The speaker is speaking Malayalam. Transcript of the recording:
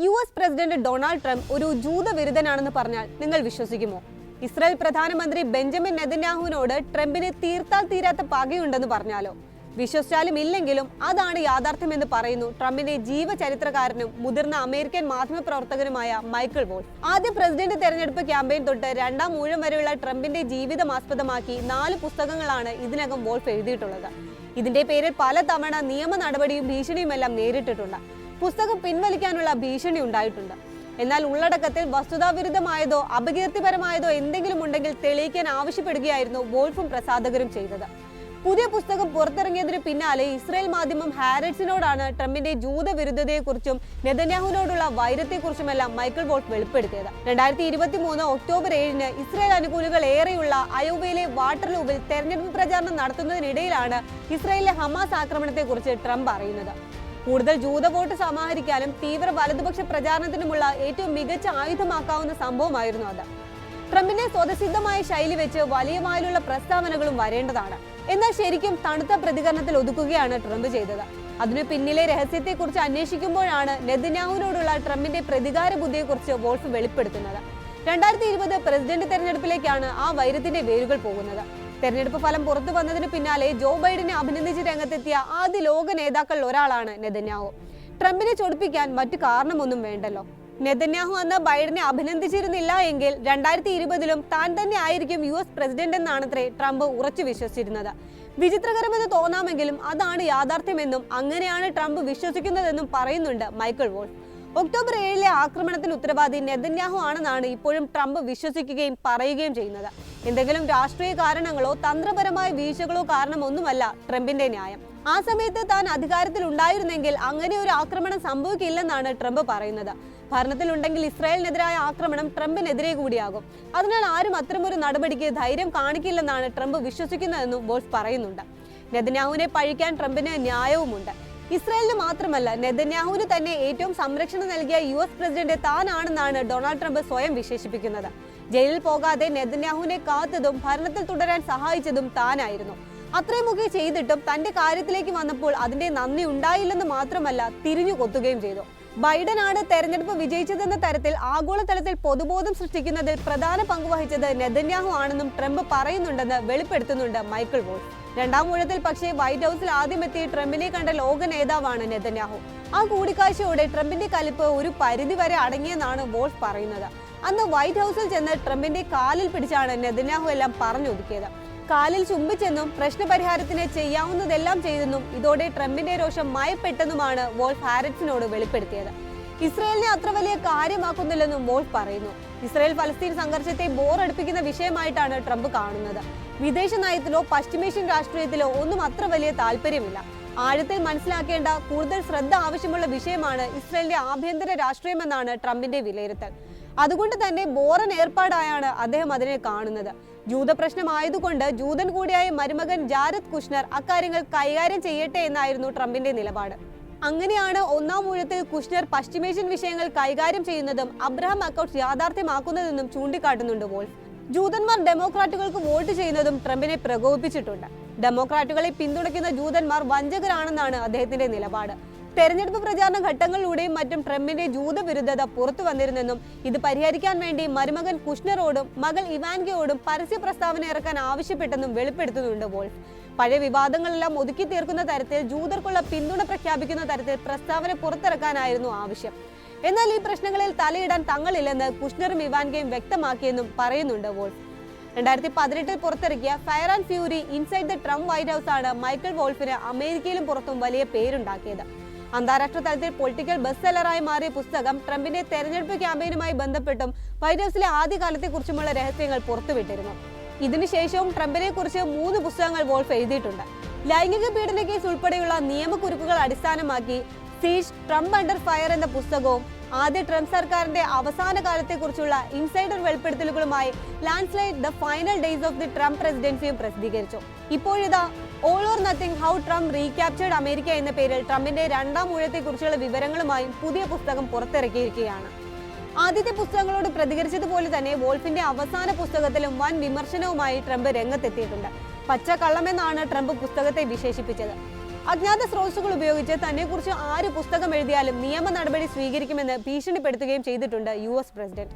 US പ്രസിഡന്റ് ഡൊണാൾഡ് ട്രംപ് ഒരു ജൂതവിരുദ്ധനാണെന്ന് പറഞ്ഞാൽ നിങ്ങൾ വിശ്വസിക്കുമോ? ഇസ്രായേൽ പ്രധാനമന്ത്രി ബെഞ്ചമിൻ നെതന്യാഹുവിനോട് ട്രംപിന് തീർത്താൽ തീരാത്ത പകയുണ്ടെന്ന് പറഞ്ഞാലോ? വിശ്വസിച്ചാലും ഇല്ലെങ്കിലും അതാണ് യാഥാർത്ഥ്യമെന്ന് പറയുന്നു ട്രംപിന്റെ ജീവചരിത്രകാരനും മുതിർന്ന അമേരിക്കൻ മാധ്യമപ്രവർത്തകനുമായ മൈക്കിൾ വോൾഫ്. ആദ്യ പ്രസിഡന്റ് തെരഞ്ഞെടുപ്പ് ക്യാമ്പയിൻ തൊട്ട് രണ്ടാം ഊഴം വരെയുള്ള ട്രംപിന്റെ ജീവിതം ആസ്പദമാക്കി 4 പുസ്തകങ്ങളാണ് ഇതിനകം വോൾഫ് എഴുതിയിട്ടുള്ളത്. ഇതിന്റെ പേരിൽ പലതവണ നിയമ നടപടിയും ഭീഷണിയുമെല്ലാം നേരിട്ടിട്ടുണ്ട്. പുസ്തകം പിൻവലിക്കാനുള്ള ഭീഷണി ഉണ്ടായിട്ടുണ്ട്. എന്നാൽ ഉള്ളടക്കത്തിൽ വസ്തുതാവിരുദ്ധമായതോ അപകീർത്തിപരമായതോ എന്തെങ്കിലും ഉണ്ടെങ്കിൽ തെളിയിക്കാൻ ആവശ്യപ്പെടുകയായിരുന്നു വോൾഫും പ്രസാധകരും ചെയ്തത്. പുതിയ പുസ്തകം പുറത്തിറങ്ങിയതിന് പിന്നാലെ ഇസ്രായേൽ മാധ്യമം ഹാരറ്റ്സിനോടാണ് ട്രംപിന്റെ ജൂതവിരുദ്ധതയെക്കുറിച്ചും നെതന്യാഹുവിനോടുള്ള വൈരത്തെക്കുറിച്ചുമെല്ലാം മൈക്കിൾ വോൾഫ് വെളിപ്പെടുത്തിയത്. 2023 ഒക്ടോബർ 7-ന് ഇസ്രായേൽ അനുകൂലികൾ ഏറെയുള്ള അയോവയിലെ വാട്ടർലൂവിൽ തെരഞ്ഞെടുപ്പ് പ്രചാരണം നടത്തുന്നതിനിടയിലാണ് ഇസ്രായേലിലെ ഹമാസ് ആക്രമണത്തെക്കുറിച്ച് ട്രംപ് അറിയുന്നത്. കൂടുതൽ ജൂത വോട്ട് സമാഹരിക്കാനും തീവ്ര വലതുപക്ഷ പ്രചാരണത്തിനുമുള്ള ഏറ്റവും മികച്ച ആയുധമാക്കാവുന്ന സംഭവമായിരുന്നു അത്. ട്രംപിന്റെ സ്വതസിദ്ധമായ ശൈലി വെച്ച് വലിയ വായിലുള്ള പ്രസ്താവനകളും വരേണ്ടതാണ്. എന്നാൽ ശരിക്കും തണുത്ത പ്രതികരണത്തിൽ ഒതുക്കുകയാണ് ട്രംപ് ചെയ്തത്. അതിനു പിന്നിലെ രഹസ്യത്തെക്കുറിച്ച് അന്വേഷിക്കുമ്പോഴാണ് നെതന്യാഹുവിനോടുള്ള ട്രംപിന്റെ പ്രതികാര ബുദ്ധിയെക്കുറിച്ച് വോൾഫ് വെളിപ്പെടുത്തുന്നത്. 2020 പ്രസിഡന്റ് തെരഞ്ഞെടുപ്പിലേക്കാണ് ആ വൈരത്തിന്റെ വേരുകൾ പോകുന്നത്. തെരഞ്ഞെടുപ്പ് ഫലം പുറത്തു വന്നതിന് പിന്നാലെ ജോ ബൈഡനെ അഭിനന്ദിച്ച് രംഗത്തെത്തിയ ആദ്യ ലോക നേതാക്കളിൽ ഒരാളാണ് നെതന്യാഹു. ട്രംപിനെ ചൊടിപ്പിക്കാൻ മറ്റു കാരണമൊന്നും വേണ്ടല്ലോ. നെതന്യാഹു അന്ന് ബൈഡനെ അഭിനന്ദിച്ചിരുന്നില്ല എങ്കിൽ 2020 താൻ തന്നെ ആയിരിക്കും US പ്രസിഡന്റ് എന്നാണത്രേ ട്രംപ് ഉറച്ചു വിശ്വസിച്ചിരുന്നത്. വിചിത്രകരമെന്ന് തോന്നാമെങ്കിലും അതാണ് യാഥാർത്ഥ്യമെന്നും അങ്ങനെയാണ് ട്രംപ് വിശ്വസിക്കുന്നതെന്നും പറയുന്നുണ്ട് മൈക്കിൾ വോൾഫ്. ഒക്ടോബർ 7-ലെ ആക്രമണത്തിന് ഉത്തരവാദി നെതന്യാഹു ആണെന്നാണ് ഇപ്പോഴും ട്രംപ് വിശ്വസിക്കുകയും പറയുകയും ചെയ്യുന്നത്. എന്തെങ്കിലും രാഷ്ട്രീയ കാരണങ്ങളോ തന്ത്രപരമായ വീഴ്ചകളോ കാരണമൊന്നുമല്ല ട്രംപിന്റെ ന്യായം. ആ സമയത്ത് താൻ അധികാരത്തിൽ ഉണ്ടായിരുന്നെങ്കിൽ അങ്ങനെ ഒരു ആക്രമണം സംഭവിക്കില്ലെന്നാണ് ട്രംപ് പറയുന്നത്. ഭരണത്തിലുണ്ടെങ്കിൽ ഇസ്രായേലിനെതിരായ ആക്രമണം ട്രംപിനെതിരെ കൂടിയാകും. അതിനാൽ ആരും അത്തരമൊരു നടപടിക്ക് ധൈര്യം കാണിക്കില്ലെന്നാണ് ട്രംപ് വിശ്വസിക്കുന്നതെന്നും വോൾഫ് പറയുന്നുണ്ട്. നെതന്യാഹുവിനെ പഴിക്കാൻ ട്രംപിന് ന്യായവുമുണ്ട്. ഇസ്രായേലിന് മാത്രമല്ല, നെതന്യാഹുവിന് തന്നെ ഏറ്റവും സംരക്ഷണം നൽകിയ US പ്രസിഡന്റ് താനാണെന്നാണ് ഡൊണാൾഡ് ട്രംപ് സ്വയം വിശേഷിപ്പിക്കുന്നത്. ജയിലിൽ പോകാതെ നെതന്യാഹുവിനെ കാത്തതും ഭരണത്തിൽ തുടരാൻ സഹായിച്ചതും താനായിരുന്നു. അത്രയുമൊക്കെ ചെയ്തിട്ടും തന്റെ കാര്യത്തിലേക്ക് വന്നപ്പോൾ അതിന്റെ നന്ദി ഉണ്ടായില്ലെന്ന് മാത്രമല്ല തിരിഞ്ഞു കൊത്തുകയും ചെയ്തു. ബൈഡനാണ് തെരഞ്ഞെടുപ്പ് വിജയിച്ചതെന്ന തരത്തിൽ ആഗോളതലത്തിൽ പൊതുബോധം സൃഷ്ടിക്കുന്നതിൽ പ്രധാന പങ്കുവഹിച്ചത് നെതന്യാഹു ആണെന്നും ട്രംപ് പറയുന്നുണ്ടെന്ന് വെളിപ്പെടുത്തുന്നുണ്ട് മൈക്കിൾ വോൾഫ്. രണ്ടാം ഊഴത്തിൽ പക്ഷേ വൈറ്റ് ഹൌസിൽ ആദ്യമെത്തി ട്രംപിനെ കണ്ട ലോക നേതാവാണ് നെതന്യാഹു. ആ കൂടിക്കാഴ്ചയോടെ ട്രംപിന്റെ കലിപ്പ് ഒരു പരിധി വരെ അടങ്ങിയെന്നാണ് വോൾഫ് പറയുന്നത്. അന്ന് വൈറ്റ് ഹൌസിൽ ചെന്ന് ട്രംപിന്റെ കാലിൽ പിടിച്ചാണ് നെതന്യാഹു എല്ലാം പറഞ്ഞൊതുക്കിയത്. കാലിൽ ചുംബിച്ചെന്നും പ്രശ്നപരിഹാരത്തിന് ചെയ്യാവുന്നതെല്ലാം ചെയ്തെന്നും ഇതോടെ ട്രംപിന്റെ രോഷം മയപ്പെട്ടെന്നുമാണ് വോൾഫ് ഹാരറ്റ്സിനോട് വെളിപ്പെടുത്തിയത്. ഇസ്രായേലിനെ അത്ര വലിയ കാര്യമാക്കുന്നില്ലെന്നും വോൾഫ് പറയുന്നു. ഇസ്രായേൽ ഫലസ്തീൻ സംഘർഷത്തെ ബോറടിപ്പിക്കുന്ന വിഷയമായിട്ടാണ് ട്രംപ് കാണുന്നത്. വിദേശ നയത്തിലോ പശ്ചിമേഷ്യൻ രാഷ്ട്രീയത്തിലോ ഒന്നും അത്ര വലിയ താല്പര്യമില്ല. ആഴത്തിൽ മനസ്സിലാക്കേണ്ട കൂടുതൽ ശ്രദ്ധ ആവശ്യമുള്ള വിഷയമാണ് ഇസ്രായേലിന്റെ ആഭ്യന്തര രാഷ്ട്രീയമെന്നാണ് ട്രംപിന്റെ വിലയിരുത്തൽ. അതുകൊണ്ട് തന്നെ ബോറൻ ഏർപ്പാടായാണ് അദ്ദേഹം അതിനെ കാണുന്നത്. ജൂത പ്രശ്നമായതുകൊണ്ട് ജൂതൻ കൂടിയായ മരുമകൻ ജാരദ് കുഷ്നർ അക്കാര്യങ്ങൾ കൈകാര്യം ചെയ്യട്ടെ എന്നായിരുന്നു ട്രംപിന്റെ നിലപാട്. അങ്ങനെയാണ് ഒന്നാം ഊഴത്തിൽ കുഷ്നർ പശ്ചിമേഷ്യൻ വിഷയങ്ങൾ കൈകാര്യം ചെയ്യുന്നതും അബ്രഹാം അക്കൗണ്ട്സ് യാഥാർത്ഥ്യമാക്കുന്നതെന്നും ചൂണ്ടിക്കാട്ടുന്നുണ്ട് വോൾഫ്. ജൂതന്മാർ ഡെമോക്രാറ്റുകൾക്ക് വോട്ട് ചെയ്യുന്നതും ട്രംപിനെ പ്രകോപിപ്പിച്ചിട്ടുണ്ട്. ഡെമോക്രാറ്റുകളെ പിന്തുണയ്ക്കുന്ന ജൂതന്മാർ വഞ്ചകരാണെന്നാണ് അദ്ദേഹത്തിന്റെ നിലപാട്. തെരഞ്ഞെടുപ്പ് പ്രചാരണ ഘട്ടങ്ങളിലൂടെയും മറ്റും ട്രംപിന്റെ ജൂതവിരുദ്ധത പുറത്തു വന്നിരുന്നെന്നും ഇത് പരിഹരിക്കാൻ വേണ്ടി മരുമകൻ കുഷ്നറോടും മകൾ ഇവാൻകയോടും പരസ്യ പ്രസ്താവന ഇറക്കാൻ ആവശ്യപ്പെട്ടെന്നും വെളിപ്പെടുത്തുന്നുണ്ട് വോൾഫ്. പഴയ വിവാദങ്ങളെല്ലാം ഒതുക്കി തീർക്കുന്ന തരത്തിൽ ജൂതർക്കുള്ള പിന്തുണ പ്രഖ്യാപിക്കുന്ന തരത്തിൽ പ്രസ്താവന പുറത്തിറക്കാനായിരുന്നു ആവശ്യം. എന്നാൽ ഈ പ്രശ്നങ്ങളിൽ തലയിടാൻ തങ്ങളില്ലെന്ന് കുഷ്നറും ഇവാൻകയും വ്യക്തമാക്കിയെന്നും പറയുന്നുണ്ട് വോൾഫ്. 2018 പുറത്തിറക്കിയ fire and Fury inside the Trump white house ആണ് മൈക്കിൾ വോൾഫിന് അമേരിക്കയിലും പുറത്തും വലിയ പേരുണ്ടാക്കിയത്. അന്താരാഷ്ട്ര തലത്തിൽ പൊളിറ്റിക്കൽ ബെസ്റ്റ് സെല്ലറായി മാറിയ പുസ്തകം ട്രംപിന്റെ തെരഞ്ഞെടുപ്പ് ക്യാമ്പയിനുമായി ബന്ധപ്പെട്ടും വൈറ്റ് ഹൌസിലെ ആദ്യകാലത്തെക്കുറിച്ചുമുള്ള രഹസ്യങ്ങൾ പുറത്തുവിട്ടിരുന്നു. ഇതിനുശേഷവും ട്രംപിനെ കുറിച്ച് 3 പുസ്തകങ്ങൾ വോൾഫ് എഴുതിയിട്ടുണ്ട്. ലൈംഗിക പീഡന കേസ് ഉൾപ്പെടെയുള്ള നിയമക്കുറിപ്പുകൾ അടിസ്ഥാനമാക്കി സീജ് ട്രംപ് അണ്ടർ ഫയർ എന്ന പുസ്തകവും ആദ്യ ട്രംപ് സർക്കാരിന്റെ അവസാന കാലത്തെക്കുറിച്ചുള്ള ഇൻസൈഡർ വെളിപ്പെടുത്തലുകളുമായി landslide the final days of the Trump പ്രസിഡൻസിയും പ്രസിദ്ധീകരിച്ചു. ഇപ്പോഴിതാ all or nothing how Trump recaptured America എന്ന പേരിൽ ട്രംപിന്റെ രണ്ടാം ഊഴത്തെക്കുറിച്ചുള്ള വിവരങ്ങളുമായും പുതിയ പുസ്തകം പുറത്തിറക്കിയിരിക്കുകയാണ്. ആദ്യത്തെ പുസ്തകങ്ങളോട് പ്രതികരിച്ചതുപോലെ തന്നെ വോൾഫിന്റെ അവസാന പുസ്തകത്തിലും വൻ വിമർശനവുമായി ട്രംപ് രംഗത്തെത്തിയിട്ടുണ്ട്. പച്ചക്കള്ളമെന്നാണ് ട്രംപ് പുസ്തകത്തെ വിശേഷിപ്പിച്ചത്. അജ്ഞാത സ്രോതസ്സുകൾ ഉപയോഗിച്ച് തന്നെക്കുറിച്ച് ആര് പുസ്തകം എഴുതിയാലും നിയമ നടപടി സ്വീകരിക്കുമെന്ന് ഭീഷണിപ്പെടുത്തുകയും ചെയ്തിട്ടുണ്ട് US പ്രസിഡന്റ്.